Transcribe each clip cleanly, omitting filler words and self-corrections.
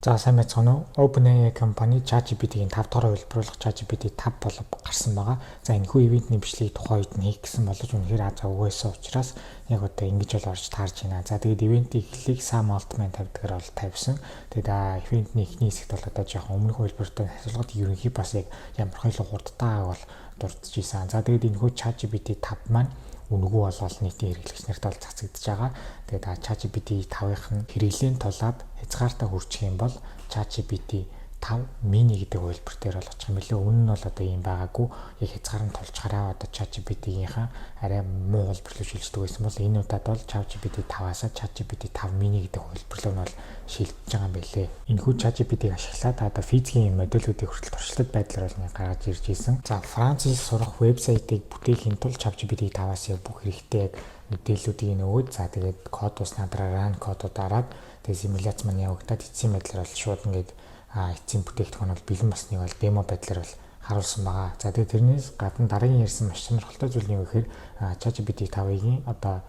За сайн байцгаана уу? OpenAI компани ChatGPT-ийн 5 дахь хувилбарлах ChatGPT 5 болов гарсан байгаа. За энэхүү ивентний бичлэгийг тухайн үед нь хийх гэсэн боловч үнэхээр аз авгүйсэн учраас яг одоо ингэж бол орж таарж байна. За тэгээд ивентийн эхлэлийг Sam Altman тавьдгаар бол тавьсан. Тэгээд ивентний эхний хэсэгт бол одоо жоохон өмнөх хувилбартай асуулгад ерөнхий бас яг ямар хайлт хурдтайг бол дурдж ийсэн. За тэгээд энэхүү ChatGPT 5 маань үнэгүй бол нийтийн хэрэглэгч нарт бол цацагдж байгаа. Тэгээд ChatGPT 5-ын хэрэглээний тулаад хязгаартаа хүрчих юм бол ChatGPT 5 mini гэдэг хувилбар дээр бол очих юм билээ. Өмнө нь бол одоо ийм байгаагүй. Яг хязгаар нь тулчгараа одоо ChatGPT-ийнхаа арай муу хувилбарлуу шилждэг байсан бол энэ удаад бол ChatGPT 5-аас ChatGPT 5 mini гэдэг хувилбарлуу нь бол шилжиж байгаа юм билээ. Энэхүү ChatGPT-г ашиглаад одоо физикийн модулуудыг хүртэл туршилтад байдлаар бол гаргаж ирж ийсэн. За Францад сурах вебсайтыг бүтээхийн тулд ChatGPT 5-аас яг бүх хэрэгтэй яг мэдээллүүдийг нөгөөд за тэгээд код ус надраа run кодод дараад тэгээд симуляц маань явагдаад эцсийн байдлаар бол шууд ингээд эцсийн бүтээгдэхүүн бол бэлэн болсныг бол демо байдлаар бол харуулсан байгаа. За тэгээд тэрнээс гадна дараагийн ярьсан маш сонирхолтой зүйл нь юу гэхээр ChatGPT 5-ийн одоо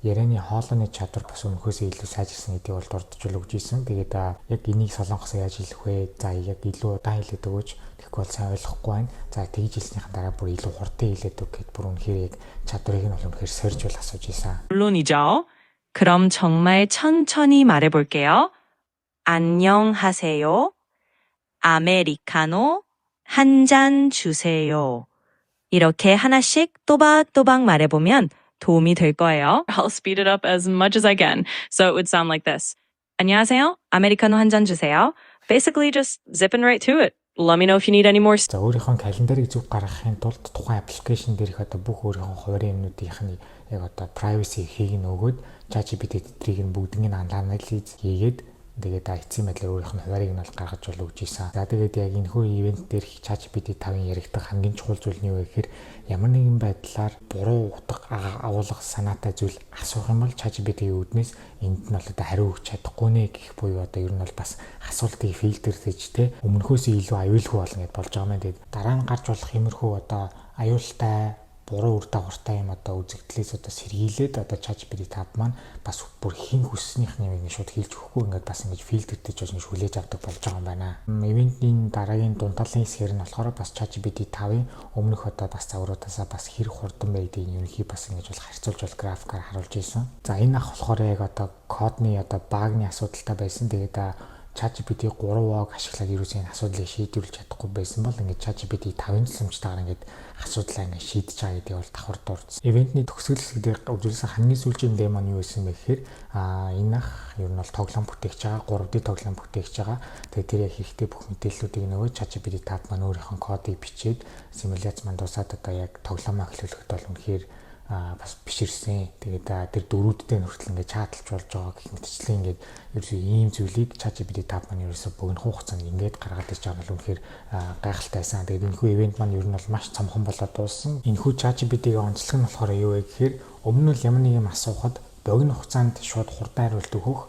ярианы хоолойны чадвар бас өмнөхөөсөө илүү сайжирсан гэдгийг бол дурдж өгч ийсэн. Тэгээд яг энийг солонгосоо яаж хэлэх вэ? За яг илүү удаан хэлээд өгөөч. Тэгэхгүй бол сайн ойлгохгүй байна. За тэгж хэлснийхэн дараа бүр илүү хурдан хэлээд өг гэхэд бүр үнэхээр яг чадварыг нь бол үнэхээр сорж бол асууж ийсэн. 물론이죠. 그럼 정말 천천히 말해볼게요. 안녕하세요. 아메리카노 한 잔 주세요. 이렇게 하나씩 또박또박 말해보면 도움이 될 거예요. I'll speed it up as much as I can. So it would sound like this. 안녕하세요. 아메리카노 한 잔 주세요. Basically just zipping right to it. Let me know if you need any more. За өөрийнхөө календарыг зөв гаргахын тулд тухайн аппликейшн дээрх одоо бүх өөрийнхөө хувийн юмнуудынхны яг одоо privacy хийх нь өгөөд ChatGPT тэдрийг нь бүгднийг анализ хийгээд тэгээд эцсийн байдлаар өөрийнх нь хуваарийг нь бол гаргаж бол өгч ийсэн. За тэгээд яг энэхүү ивент дээр ChatGPT 5-ын яригдах хамгийн чухал зүйл нь юу вэ гэхээр ямар нэгэн байдлаар буруу утга агуулга санаатай зүйл асуух юм бол ChatGPT-ийн үүднээс энд нь бол одоо хариу өгч чадахгүй нэ гэх буюу одоо ер нь бол бас асуултыг фильтрдэж те өмнөхөөсөө илүү аюулгүй болно гэж болж байгаа юм. Тэгээд дараа нь гарч болох иймэрхүү одоо аюултай буруу үр дагавартай юм одоо үзэгдлээс одоо сэргийлээд одоо ChatGPT 5 маань бас бүр хин хүсснийх нь юм шууд хэлж өгөхгүй ингээд бас ингэж фильтрдэж болж хүлээж авдаг болж байгаа юм байна. Ивентийн дараагийн дундалын хэсгээр нь болохоор бас ChatGPT 5-ын өмнөх одоо бас загваруудаасаа бас хэрэг хурдан байдгийг ерөнхий бас ингэж бол харьцуулж бол графикаар харуулж ирсэн. За энэ ах болохоор яг одоо кодны одоо багны асуудалтай байсан. Тэгээд ChatGPT 3-ыг ашиглаад ерөөсөө энэ асуудлыг шийдвэрлэж чадахгүй байсан бол ингээд ChatGPT 5-ын тусламжтайгаар ингээд асуудлаа ингээд шийдэж байгаа гэдэг бол давхар дурдсан. Ивентний төгсгөл дээр үзүүлсэн хамгийн сүүлийн демо нь юу байсан бэ гэхээр энэ ах ер нь бол тоглоом бүтээгч байгаа, 3D тоглоом бүтээгч байгаа. Тэгээд тэр яг хэрэгтэй бүх мэдээллүүдийг нөгөө ChatGPT 5 маань өөрийнхөө кодыг бичээд симуляц маань дуусаад одоо яг тоглоомоо эхлүүлэхэд бол үнэхээр бас биширсэн. Тэгээд тэр дөрүүдтэй хүртэл ингээд чааталж болж байгаа гэх мэтчлэн ингээд ерөөсөө ийм зүйлийг ChatGPT 5 маань ерөөсөө богино хугацаанд ингээд гаргаад ирж байгаа нь үнэхээр гайхалтайсан. Тэгээд энэхүү ивент маань ер нь бол маш цомхон болоод дууссан. Энэхүү ChatGPT-ийн онцлог нь болохоор юу вэ гэхээр өмнө нь ямар нэг юм асуухад богино хугацаанд шууд хурдан хариулт өгөх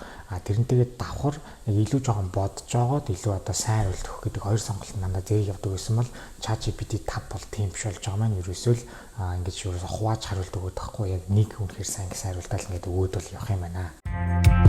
тэрнтэйгээ давхар илүү жоохон бодож жагаад илүү одоо сайн хариулт өгөх гэдэг хоёр сонголт надад зэрэг явдаг байсан бол ChatGPT 5 бол тийм биш болж байгаа маань ерөөсөө л ингэж ерөөсөө хувааж хариулт өгөх тахгүй яг нэг үнэхээр сайн гэсэн хариултаа л ингээд өгөөд бол явах юм байна.